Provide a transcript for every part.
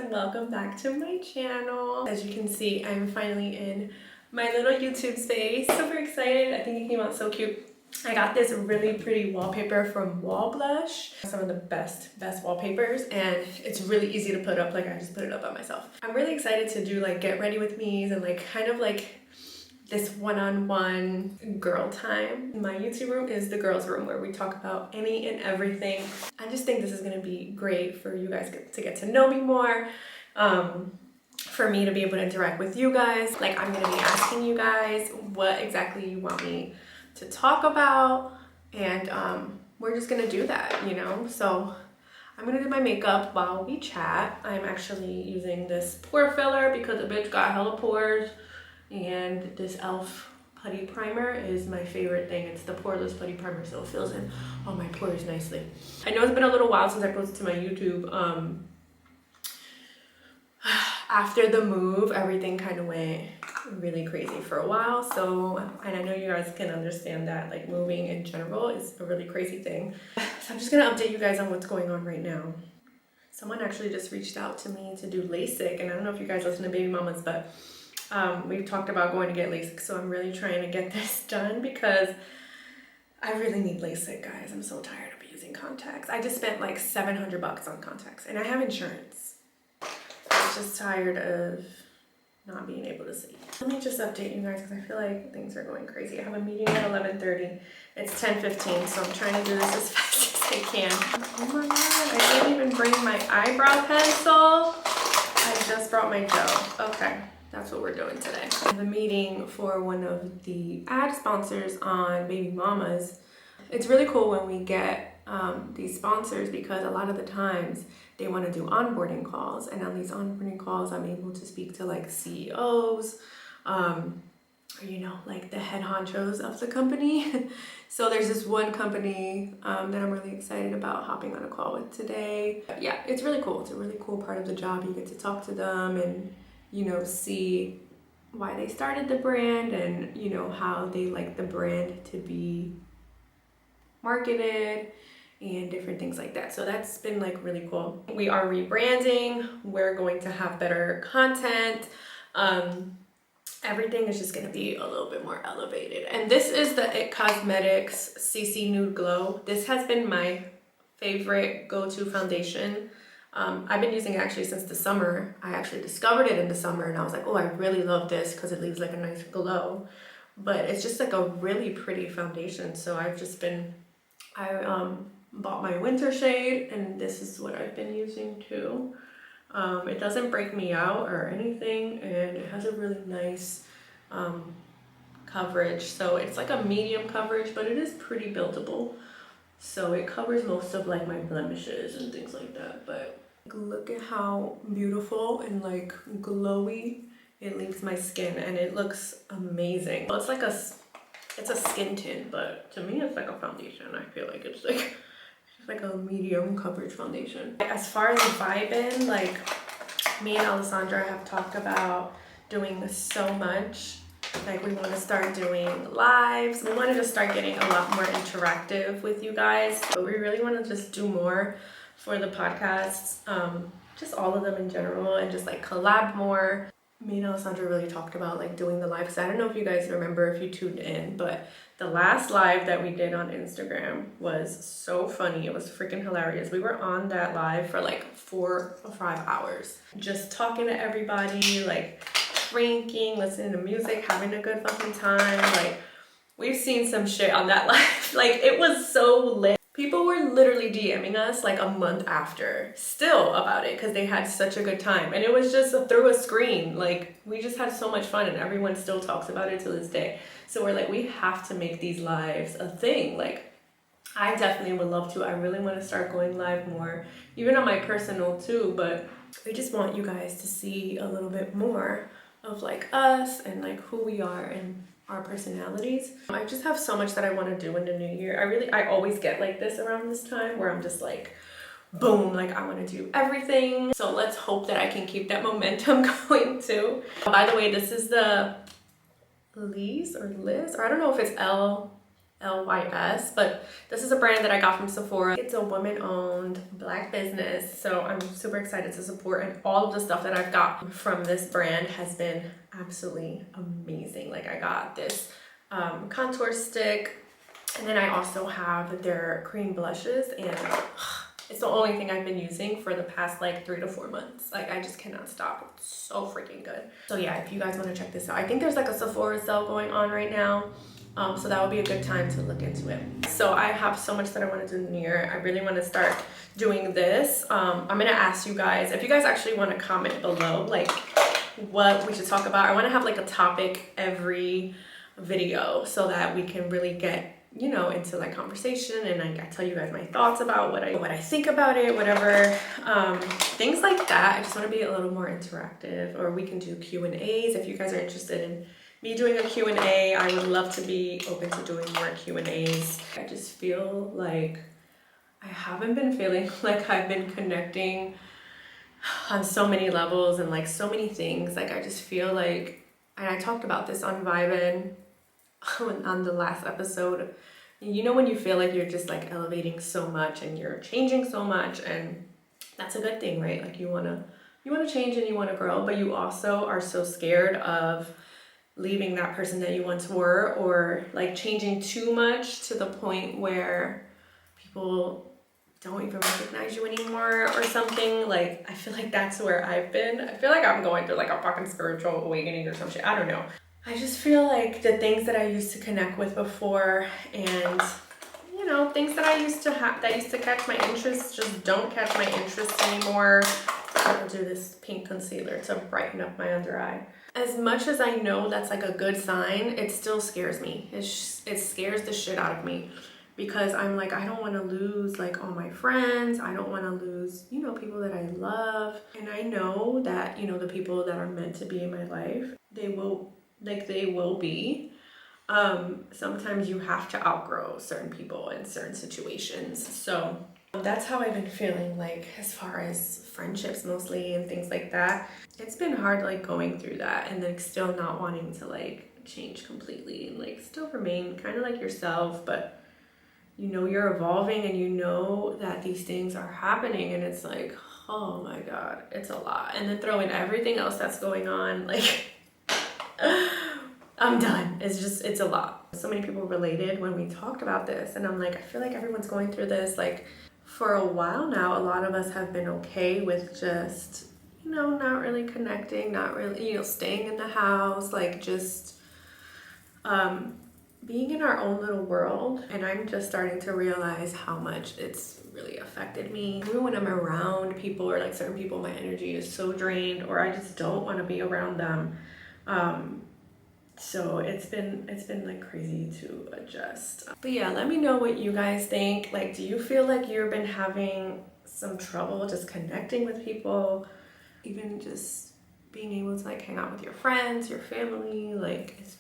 and welcome back to my channel. As you can see, I'm finally in my little YouTube space. Super excited. I think it came out so cute. I got this really pretty wallpaper from Wall Blush. Some of the best wallpapers, and it's really easy to put up. Like, I just put it up by myself. I'm really excited to do like get ready with me's and like kind of like this one-on-one girl time. My YouTube room is the girls room where we talk about any and everything. I just think this is gonna be great for you guys to get to know me more, for me to be able to interact with you guys. Like, I'm gonna be asking you guys what exactly you want me to talk about, and we're just gonna do that, you know? So I'm gonna do my makeup while we chat. I'm actually using this pore filler because the bitch got hella pores. And this e.l.f. putty primer is my favorite thing. It's the poreless putty primer, so it fills in all my pores nicely. I know it's been a little while since I posted to my YouTube. After the move, everything kind of went really crazy for a while. So, and I know you guys can understand that, like, moving in general is a really crazy thing. So I'm just gonna update you guys on what's going on right now. Someone actually just reached out to me to do LASIK, and I don't know if you guys listen to Baby Mamas, but we've talked about going to get LASIK, so I'm really trying to get this done because I really need LASIK, guys. I'm so tired of using contacts. I just spent like $700 on contacts, and I have insurance. I'm just tired of not being able to see. Let me just update you guys because I feel like things are going crazy. I have a meeting at 11:30. It's 10:15, so I'm trying to do this as fast as I can. Oh my god, I didn't even bring my eyebrow pencil. I just brought my gel. Okay. That's what we're doing today. I have a meeting for one of the ad sponsors on Baby Mamas. It's really cool when we get these sponsors because a lot of the times they want to do onboarding calls, and on these onboarding calls I'm able to speak to like CEOs, or, you know, like the head honchos of the company. So there's this one company that I'm really excited about hopping on a call with today. Yeah, it's really cool. It's a really cool part of the job. You get to talk to them and, you know, see why they started the brand and, you know, how they like the brand to be marketed and different things like that. So that's been like really cool. We are rebranding. We're going to have better content. Everything is just gonna be a little bit more elevated. And this is the IT Cosmetics CC Nude Glow. This has been my favorite go-to foundation. I've been using it actually since the summer. I actually discovered it in the summer and I was like, oh, I really love this because it leaves like a nice glow. But it's just like a really pretty foundation. So I've just been, I bought my winter shade and this is what I've been using too. It doesn't break me out or anything, and it has a really nice coverage. So it's like a medium coverage, but it is pretty buildable. So it covers most of like my blemishes and things like that. But look at how beautiful and like glowy it leaves my skin, and it looks amazing. Well, it's like it's a skin tint, but to me it's like a foundation. I feel like it's like a medium coverage foundation. As far as the vibe in, like, me and Alessandra have talked about doing this so much. Like, we want to start doing lives. We want to just start getting a lot more interactive with you guys. But we really want to just do more for the podcasts, just all of them in general, and just like collab more. Me and Alessandra really talked about like doing the live, because I don't know if you guys remember if you tuned in, but the last live that we did on Instagram was so funny. It was freaking hilarious. We were on that live for like 4 or 5 hours, just talking to everybody, like drinking, listening to music, having a good fucking time. Like, we've seen some shit on that live. Like, it was so lit. People were literally DMing us like a month after still about it because they had such a good time, and it was just through a screen. Like, we just had so much fun, and everyone still talks about it to this day. So we're like, we have to make these lives a thing. Like, I definitely would love to. I really want to start going live more, even on my personal too, but we just want you guys to see a little bit more of like us and like who we are and our personalities. I just have so much that I want to do in the new year. I always get like this around this time where I'm just like, boom, like I want to do everything. So let's hope that I can keep that momentum going too. By the way, this is the Liz, or I don't know if it's LYS, but this is a brand that I got from Sephora. It's a woman-owned Black business, so I'm super excited to support, and all of the stuff that I've got from this brand has been absolutely amazing. Like I got this contour stick, and then I also have their cream blushes, and it's the only thing I've been using for the past like 3 to 4 months. Like I just cannot stop. It's so freaking good. So yeah, if you guys want to check this out, I think there's like a Sephora sale going on right now. So that would be a good time to look into it. So I have so much that I want to do in the year. I really want to start doing this. I'm going to ask you guys, if you guys actually want to comment below, like what we should talk about. I want to have like a topic every video so that we can really get, you know, into like conversation, and I tell you guys my thoughts about what I think about it, whatever, things like that. I just want to be a little more interactive, or we can do Q&As if you guys are interested in me doing a Q&A. I would love to be open to doing more Q&As. I just feel like I haven't been feeling like I've been connecting on so many levels and like so many things. Like I just feel like, and I talked about this on Vibin on the last episode, you know, when you feel like you're just like elevating so much and you're changing so much, and that's a good thing, right? Like you want to change and you want to grow, but you also are so scared of leaving that person that you once were, or like changing too much to the point where people don't even recognize you anymore or something. Like I feel like that's where I've been. I feel like I'm going through like a fucking spiritual awakening or some shit. I don't know. I just feel like the things that I used to connect with before, and you know, things that I used to have that used to catch my interest just don't catch my interest anymore. I'll do this pink concealer to brighten up my under eye. As much as I know that's like a good sign, it still scares me. It scares the shit out of me, because I'm like, I don't want to lose like all my friends. I don't want to lose, you know, people that I love. And I know that, you know, the people that are meant to be in my life, they will be. Sometimes you have to outgrow certain people in certain situations. So that's how I've been feeling, like as far as friendships mostly and things like that. It's been hard like going through that, and then still not wanting to like change completely and like still remain kind of like yourself, but you know you're evolving and you know that these things are happening, and it's like, oh my god, it's a lot. And then throw in everything else that's going on, like I'm done. It's a lot. So many people related when we talked about this, and I'm like, I feel like everyone's going through this. Like for a while now, a lot of us have been okay with just, you know, not really connecting, not really, you know, staying in the house, like just being in our own little world. And I'm just starting to realize how much it's really affected me. Even when I'm around people, or like certain people, my energy is so drained, or I just don't want to be around them. So it's been like crazy to adjust. But yeah, let me know what you guys think. Like, do you feel like you've been having some trouble just connecting with people, even just being able to like hang out with your friends, your family? Like it's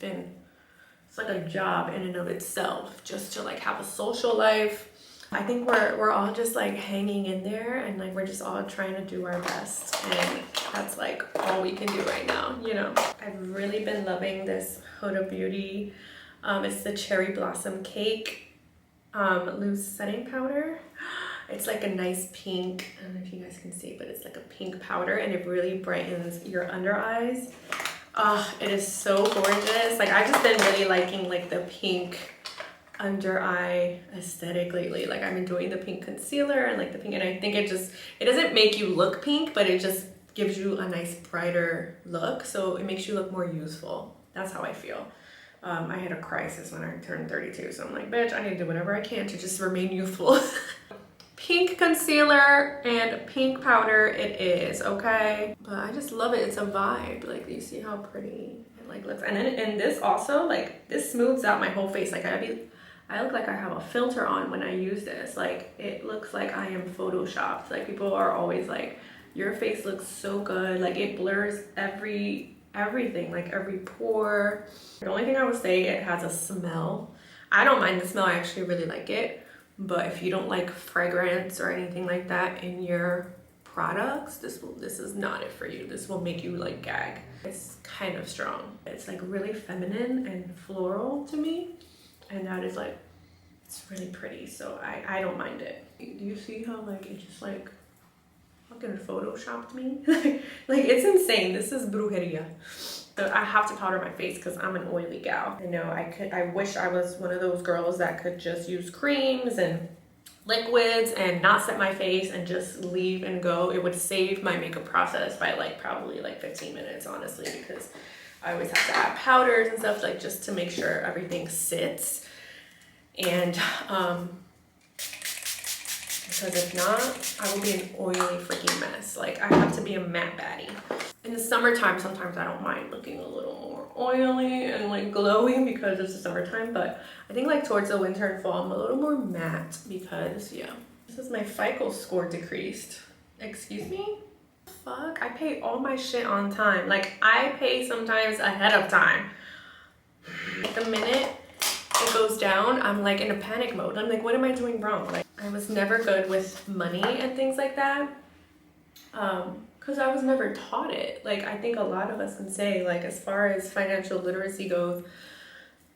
like a job in and of itself just to like have a social life. I think we're all just like hanging in there, and like we're just all trying to do our best, and that's like all we can do right now, you know. I've really been loving this Huda Beauty. It's the Cherry Blossom Cake loose setting powder. It's like a nice pink, I don't know if you guys can see, but it's like a pink powder, and it really brightens your under eyes. It is so gorgeous. Like I've just been really liking like the pink under eye aesthetic lately. Like I'm enjoying the pink concealer and like the pink, and I think it doesn't make you look pink, but it just gives you a nice brighter look, so it makes you look more youthful. That's how I feel. I had a crisis when I turned 32, so I'm like, bitch, I need to do whatever I can to just remain youthful. Pink concealer and pink powder it is, okay? But I just love it. It's a vibe. Like you see how pretty it like looks, and then and this also, like this smooths out my whole face. Like I look like I have a filter on when I use this. Like it looks like I am photoshopped. Like people are always like, your face looks so good. Like it blurs everything, like every pore. The only thing I would say, it has a smell. I don't mind the smell. I actually really like it. But if you don't like fragrance or anything like that in your products, this is not it for you. This will make you like gag. It's kind of strong. It's like really feminine and floral to me, and that is like It's really pretty, so I don't mind it. Do you see how like it just like fucking photoshopped me? Like it's insane. This is brujeria. So I have to powder my face because I'm an oily gal. I know I wish I was one of those girls that could just use creams and liquids and not set my face and just leave and go. It would save my makeup process by like probably like 15 minutes, honestly, because I always have to add powders and stuff, like just to make sure everything sits. And because if not, I will be an oily freaking mess. Like I have to be a matte baddie. In the summertime, sometimes I don't mind looking a little more oily and like glowing because it's the summertime, but I think like towards the winter and fall, I'm a little more matte because yeah. This is my FICO score decreased. Excuse me? Fuck, I pay all my shit on time. Like I pay sometimes ahead of time. The minute it goes down, I'm like in a panic mode. I'm like, what am I doing wrong? Like I was never good with money and things like that. Because I was never taught it. Like I think a lot of us can say, like as far as financial literacy goes,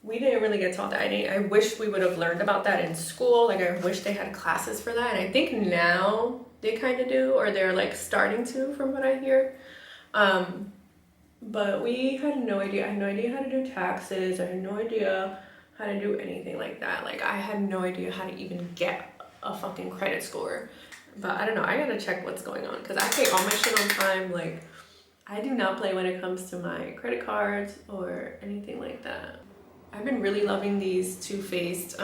we didn't really get taught that. I wish we would have learned about that in school. Like I wish they had classes for that. And I think now they kind of do, or they're like starting to, from what I hear. But we had no idea. I had no idea how to do taxes. I had no idea how to do anything like that. Like I had no idea how to even get a fucking credit score. But I don't know, I gotta check what's going on because I pay all my shit on time. Like I do not play when it comes to my credit cards or anything like that. I've been really loving these Too Faced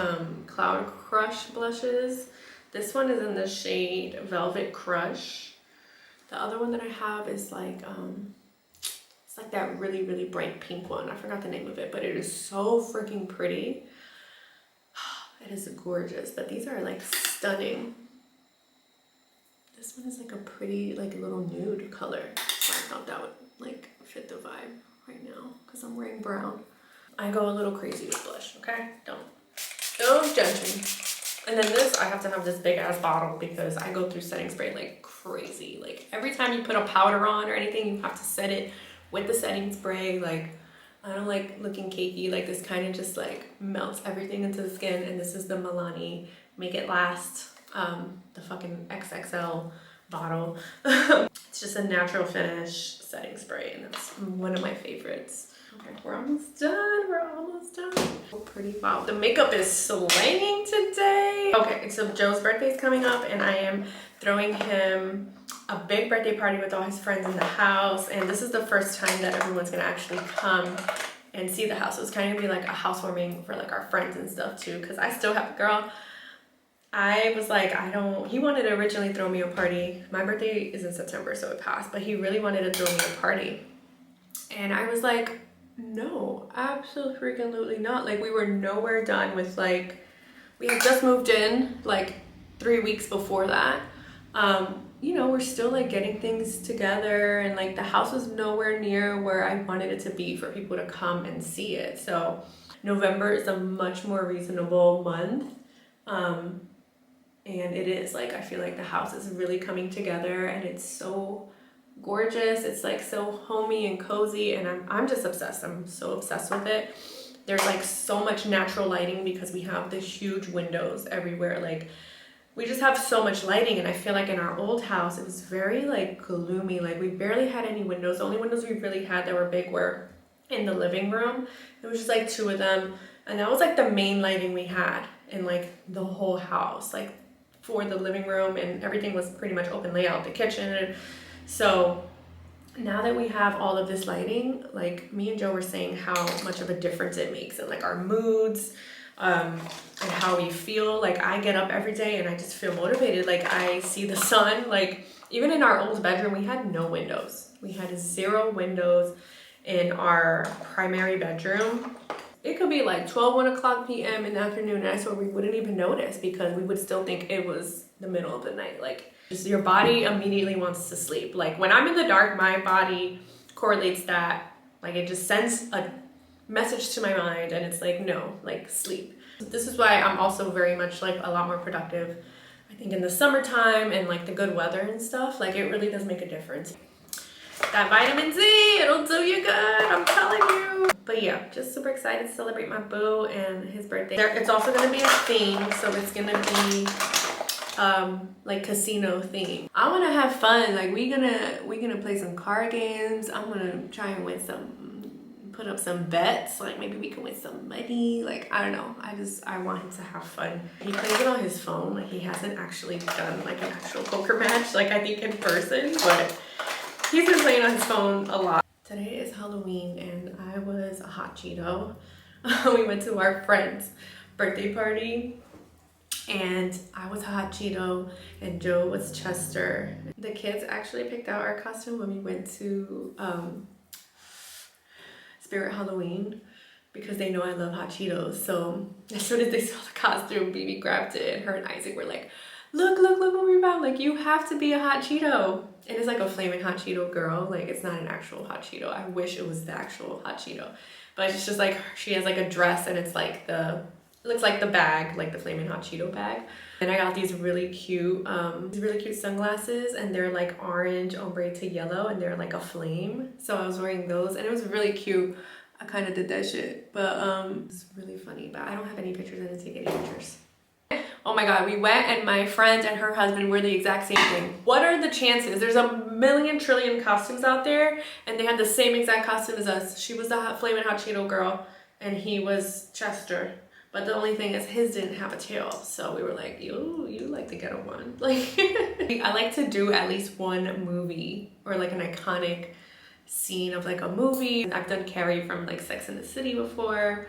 Cloud Crush blushes. This one is in the shade Velvet Crush. The other one that I have is like it's like that really, really bright pink one. I forgot the name of it, but it is so freaking pretty. It is gorgeous, but these are like stunning. This one is like a pretty, like a little nude color. So I thought that would like fit the vibe right now because I'm wearing brown. I go a little crazy with blush, okay? Don't judge me. And then this, I have to have this big ass bottle because I go through setting spray like crazy. Like every time you put a powder on or anything, you have to set it with the setting spray. Like I don't like looking cakey. Like this kind of just like melts everything into the skin. And this is the Milani Make It Last, the fucking XXL bottle. It's just a natural finish setting spray and that's one of my favorites. Okay, we're almost done. We're almost done. So pretty. Wow, the makeup is slaying today. Okay, so Joe's birthday is coming up and I am throwing him a big birthday party with all his friends in the house. And this is the first time that everyone's gonna actually come and see the house. So it's kind of gonna be like a housewarming for like our friends and stuff too. Cause I still have a girl. I was like, he wanted to originally throw me a party. My birthday is in September, so it passed, but he really wanted to throw me a party. And I was like, no, absolutely not. Like we were nowhere done with like, we had just moved in like 3 weeks before that. You know, we're still like getting things together and like the house was nowhere near where I wanted it to be for people to come and see it. So November is a much more reasonable month. And it is like, I feel like the house is really coming together and it's so gorgeous. It's like so homey and cozy and I'm just obsessed. I'm so obsessed with it. There's like so much natural lighting because we have the huge windows everywhere. Like we just have so much lighting and I feel like in our old house it was very like gloomy. Like we barely had any windows. The only windows we really had that were big were in the living room. It was just like 2 of them and that was like the main lighting we had in like the whole house, like for the living room, and everything was pretty much open layout, the kitchen. So now that we have all of this lighting, like me and Joe were saying how much of a difference it makes in like our moods and how we feel. Like I get up every day and I just feel motivated. Like I see the sun. Like even in our old bedroom, we had no windows. We had 0 windows in our primary bedroom. It could be like 1 o'clock p.m. in the afternoon and I swear we wouldn't even notice because we would still think it was the middle of the night. Like just your body immediately wants to sleep. Like when I'm in the dark, my body correlates that. Like it just sends a message to my mind and it's like, no, like sleep. This is why I'm also very much like a lot more productive. I think in the summertime and like the good weather and stuff, like it really does make a difference. That vitamin Z, it'll do you good, I'm telling you. But yeah, just super excited to celebrate my boo and his birthday. It's also gonna be a theme, so it's gonna be like casino theme. I want to have fun. Like we gonna play some card games. I'm gonna try and put up some bets. Like maybe we can win some money. Like I don't know. I want him to have fun. He plays it on his phone. Like he hasn't actually done like an actual poker match, like I think in person, but he's been playing on his phone a lot. Today is Halloween and I was a hot Cheeto. We went to our friend's birthday party and I was a hot Cheeto and Joe was Chester. The kids actually picked out our costume when we went to Spirit Halloween because they know I love hot Cheetos. So as soon as they saw the costume, Bibi grabbed it and her and Isaac were like, look what we found. Like you have to be a hot Cheeto. And it's like a flaming hot Cheeto girl. Like it's not an actual hot Cheeto. I wish it was the actual hot Cheeto. But it's just like she has like a dress and it's like it looks like the bag, like the flaming hot Cheeto bag. And I got these really cute sunglasses and they're like orange ombre to yellow and they're like a flame. So I was wearing those and it was really cute. I kind of did that shit, but it's really funny, but I don't have any pictures. I didn't take any pictures. Oh my god, we went and my friend and her husband were the exact same thing. What are the chances? There's a million trillion costumes out there and they had the same exact costume as us. She was the flaming hot Cheeto girl and he was Chester. But the only thing is his didn't have a tail. So we were like, you like the ghetto one. Like, I like to do at least one movie or like an iconic scene of like a movie. I've done Carrie from like Sex and the City before.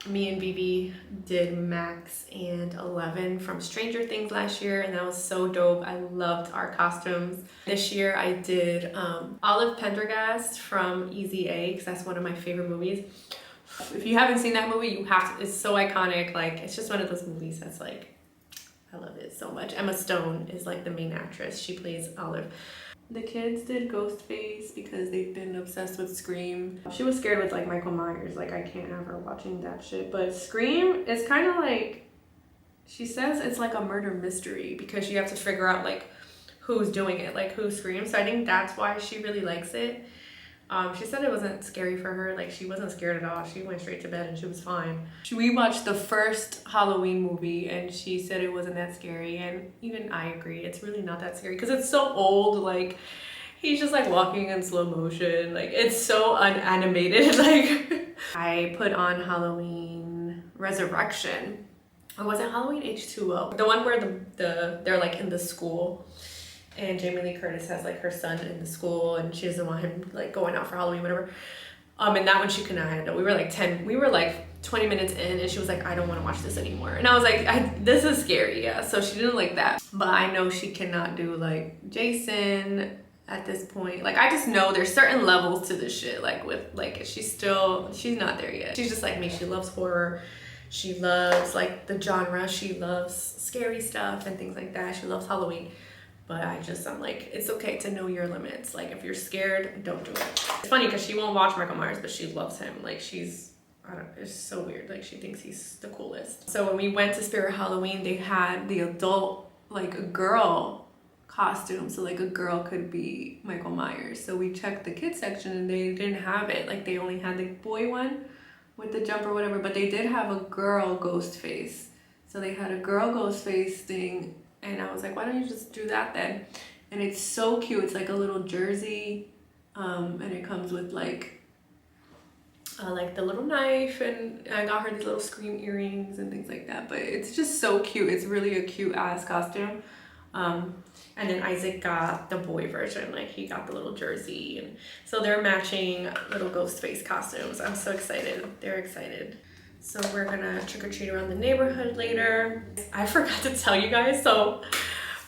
Me and Bibi did Max and 11 from Stranger Things last year and that was so dope. I loved our costumes. This year I did Olive Pendergast from Easy A because that's one of my favorite movies. If you haven't seen that movie, you have to. It's so iconic. Like it's just one of those movies that's like, I love it so much. Emma Stone is like the main actress. She plays Olive. The kids did Ghostface because they've been obsessed with Scream. She was scared with like Michael Myers. Like I can't have her watching that shit. But Scream is kind of like, she says it's like a murder mystery because you have to figure out like who's doing it, like who screams. So I think that's why she really likes it. She said it wasn't scary for her. Like she wasn't scared at all. She went straight to bed and she was fine. We watched the first Halloween movie and she said it wasn't that scary. And even I agree. It's really not that scary because it's so old. Like he's just like walking in slow motion. Like it's so unanimated. Like I put on Halloween Resurrection. Or was it Halloween H2O? The one where they're like in the school. And Jamie Lee Curtis has like her son in the school and she doesn't want him like going out for Halloween, whatever. And that one she could not handle. We were like 20 minutes in and she was like, I don't want to watch this anymore. And I was like, this is scary, yeah. So she didn't like that. But I know she cannot do like Jason at this point. Like I just know there's certain levels to this shit. Like with like she's not there yet. She's just like me. She loves horror. She loves like the genre. She loves scary stuff and things like that. She loves Halloween. But I'm like, it's okay to know your limits. Like if you're scared, don't do it. It's funny because she won't watch Michael Myers, but she loves him. Like it's so weird. Like she thinks he's the coolest. So when we went to Spirit Halloween, they had the adult, like a girl costume. So like a girl could be Michael Myers. So we checked the kids section and they didn't have it. Like they only had the boy one with the jump or whatever, but they did have a girl ghost face. So they had a girl ghost face thing. And I was like, why don't you just do that then? And it's so cute. It's like a little jersey. And it comes with like the little knife. And I got her these little Scream earrings and things like that. But it's just so cute. It's really a cute ass costume. And then Isaac got the boy version. Like he got the little jersey. And so they're matching little ghost face costumes. I'm so excited. They're excited. So we're gonna trick-or-treat around the neighborhood later. I forgot to tell you guys, so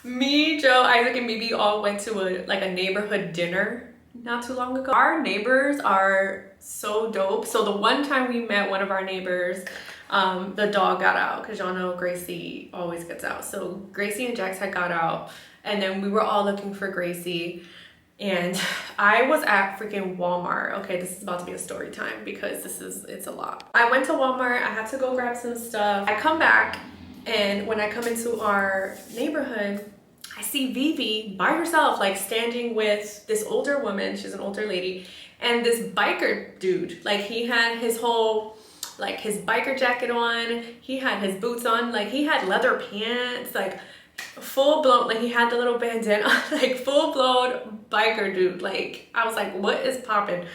me, Joe, Isaac, and Bibi all went to a neighborhood dinner not too long ago. Our neighbors are so dope. So the one time we met one of our neighbors, the dog got out because y'all know Gracie always gets out. So Gracie and Jax had got out and then we were all looking for Gracie. And I was at freaking Walmart. Okay, this is about to be a story time because it's a lot. I went to Walmart, I had to go grab some stuff. I come back and when I come into our neighborhood, I see Vivi by herself, like standing with this older woman. She's an older lady And this biker dude, like he had his whole, like his biker jacket on, he had his boots on, like he had leather pants, like full blown, like he had the little bandana, like full blown biker dude. Like I was like, what is poppin'?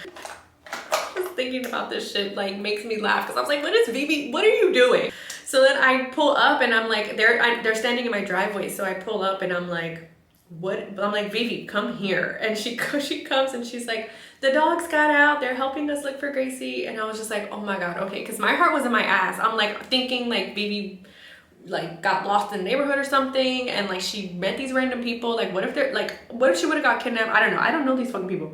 Just thinking about this shit like makes me laugh, because I was like, what is Vivi, what are you doing? So then I pull up and I'm like, they're standing in my driveway, so I pull up and I'm like, what? But I'm like, Vivi, come here. And she comes and she's like, the dogs got out, they're helping us look for Gracie. And I was just like, oh my god, okay, because my heart was in my ass. I'm like thinking like Vivi like got lost in the neighborhood or something, and like she met these random people. Like what if they're like, what if she would have got kidnapped? I don't know these fucking people.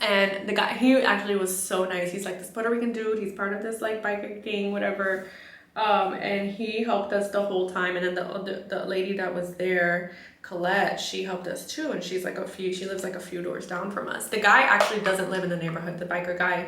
And the guy, he actually was so nice. He's like this Puerto Rican dude, he's part of this like biker gang, whatever. And he helped us the whole time. And then the lady that was there, Colette, she helped us too, and she's like she lives like a few doors down from us. The guy actually doesn't live in the neighborhood, the biker guy,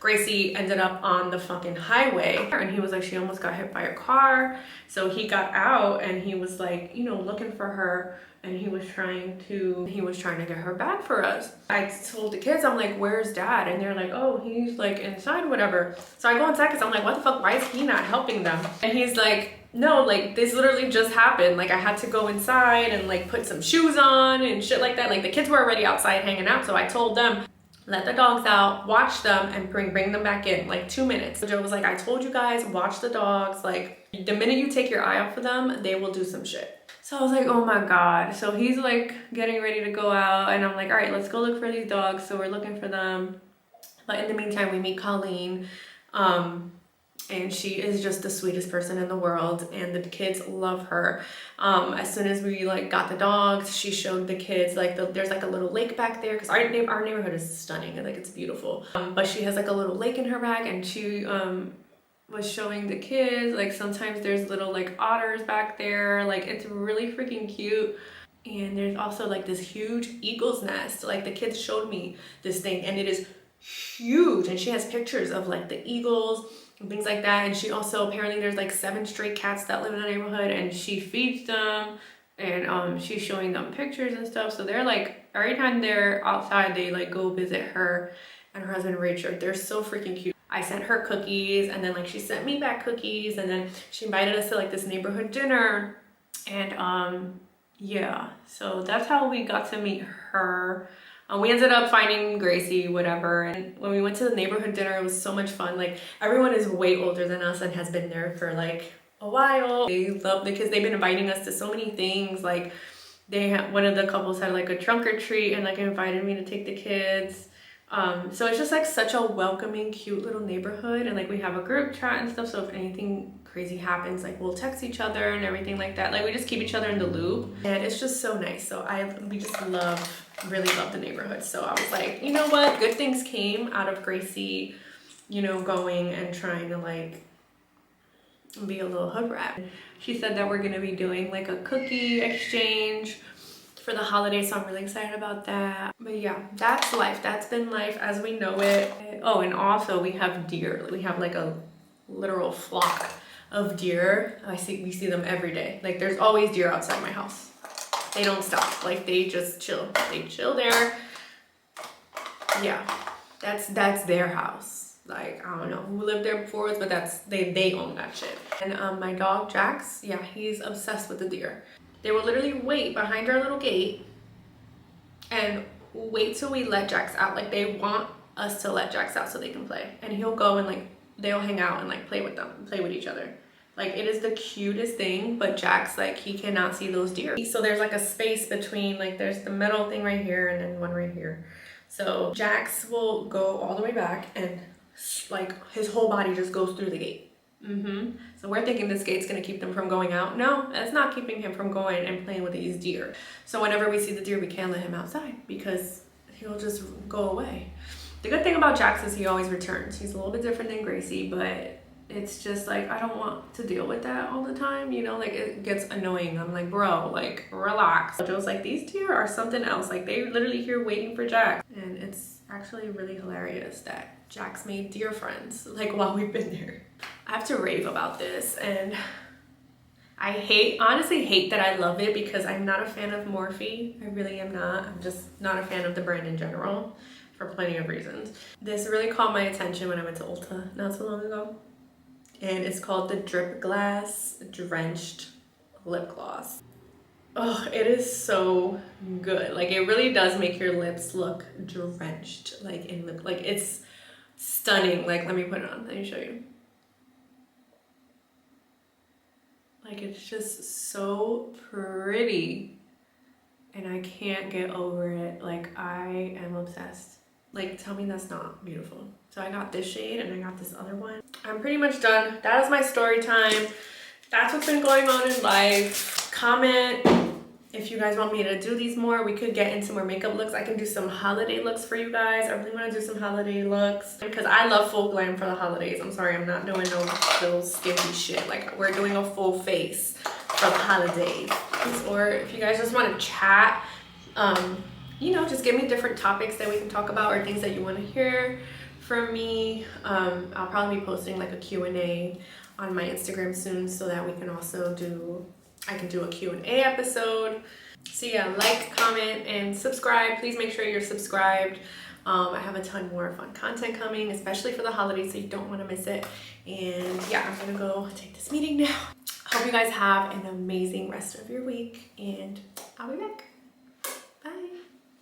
Gracie ended up on the fucking highway, and he was like, she almost got hit by a car. So he got out and he was like, you know, looking for her, and he was trying to get her back for us. I told the kids, I'm like, where's dad? And they're like, oh, he's like inside, whatever. So I go inside because I'm like, what the fuck, why is he not helping them? And he's like, no, like this literally just happened. Like I had to go inside and like put some shoes on and shit like that. Like the kids were already outside hanging out, so I told them, let the dogs out, watch them, and bring them back in, like 2 minutes. So Joe was like, I told you guys, watch the dogs. Like the minute you take your eye off of them, they will do some shit. So I was like, oh my god. So he's like getting ready to go out, and I'm like, all right, let's go look for these dogs. So we're looking for them. But in the meantime, we meet Colleen. And she is just the sweetest person in the world, and the kids love her. As soon as we like got the dogs, she showed the kids like there's like a little lake back there, because our neighborhood is stunning and like it's beautiful. But she has like a little lake in her back, and she was showing the kids like sometimes there's little like otters back there. Like it's really freaking cute. And there's also like this huge eagle's nest. Like the kids showed me this thing, and it is huge, and she has pictures of like the eagles and things like that. And she also, apparently there's like 7 stray cats that live in the neighborhood, and she feeds them, and she's showing them pictures and stuff. So they're like, every time they're outside, they like go visit her and her husband Richard. They're so freaking cute. I sent her cookies, and then like she sent me back cookies, and then she invited us to like this neighborhood dinner. And yeah, so that's how we got to meet her. We ended up finding Gracie, whatever. And when we went to the neighborhood dinner, it was so much fun. Like everyone is way older than us and has been there for like a while. They love, because they've been inviting us to so many things. Like one of the couples had like a trunk or treat, and like invited me to take the kids. So it's just like such a welcoming, cute little neighborhood. And like we have a group chat and stuff, so if anything crazy happens, like we'll text each other and everything like that. Like we just keep each other in the loop, and it's just so nice. So we just really love the neighborhood. So I was like, you know what, good things came out of Gracie, you know, going and trying to like be a little hood rat. She said that we're gonna be doing like a cookie exchange for the holidays, so I'm really excited about that. But yeah, that's life. That's been life as we know it. Oh, and also we have deer. We have like a literal flock of deer. We see them every day. Like there's always deer outside my house. They don't stop. Like they just chill. They chill there. Yeah, that's their house. Like I don't know who lived there before us, but they own that shit. And my dog Jax, yeah, he's obsessed with the deer. They will literally wait behind our little gate and wait till we let Jax out. Like they want us to let Jax out so they can play. And he'll go and like they'll hang out and like play with them, play with each other. Like it is the cutest thing. But Jax, like he cannot see those deer. So there's like a space between, like there's the metal thing right here and then one right here. So Jax will go all the way back, and like his whole body just goes through the gate. So we're thinking this gate's gonna keep them from going out. No, that's not keeping him from going and playing with these deer. So whenever we see the deer, we can't let him outside because he'll just go away. The good thing about Jax is he always returns. He's a little bit different than Gracie, but it's just like I don't want to deal with that all the time, you know, like it gets annoying. I'm like, bro, like relax. Joe's like, these deer are something else. Like they literally here waiting for Jax. And it's actually really hilarious that Jax made deer friends like while we've been there. I have to rave about this, and I honestly hate that I love it because I'm not a fan of Morphe. I really am not. I'm just not a fan of the brand in general. for plenty of reasons. This really caught my attention when I went to Ulta not so long ago. And it's called the Drip Glass Drenched Lip Gloss. Oh, it is so good. Like, it really does make your lips look drenched, like in lip, like it's stunning. Like, let me put it on, let me show you. Like, it's just so pretty and I can't get over it. Like, I am obsessed. Like, tell me that's not beautiful. So I got this shade and I got this other one. I'm pretty much done. That is my story time. That's what's been going on in life. Comment if you guys want me to do these more. We could get into more makeup looks. I can do some holiday looks for you guys. I really want to do some holiday looks because I love full glam for the holidays. I'm sorry, I'm not doing no little skimpy shit. Like, we're doing a full face for the holidays. Or if you guys just want to chat, you know, just give me different topics that we can talk about or things that you want to hear from me. I'll probably be posting like a Q&A on my Instagram soon so that we can also I can do a Q&A episode. So yeah, like, comment, and subscribe. Please make sure you're subscribed. I have a ton more fun content coming, especially for the holidays, so you don't want to miss it. And yeah, I'm gonna go take this meeting now. Hope you guys have an amazing rest of your week, and I'll be back.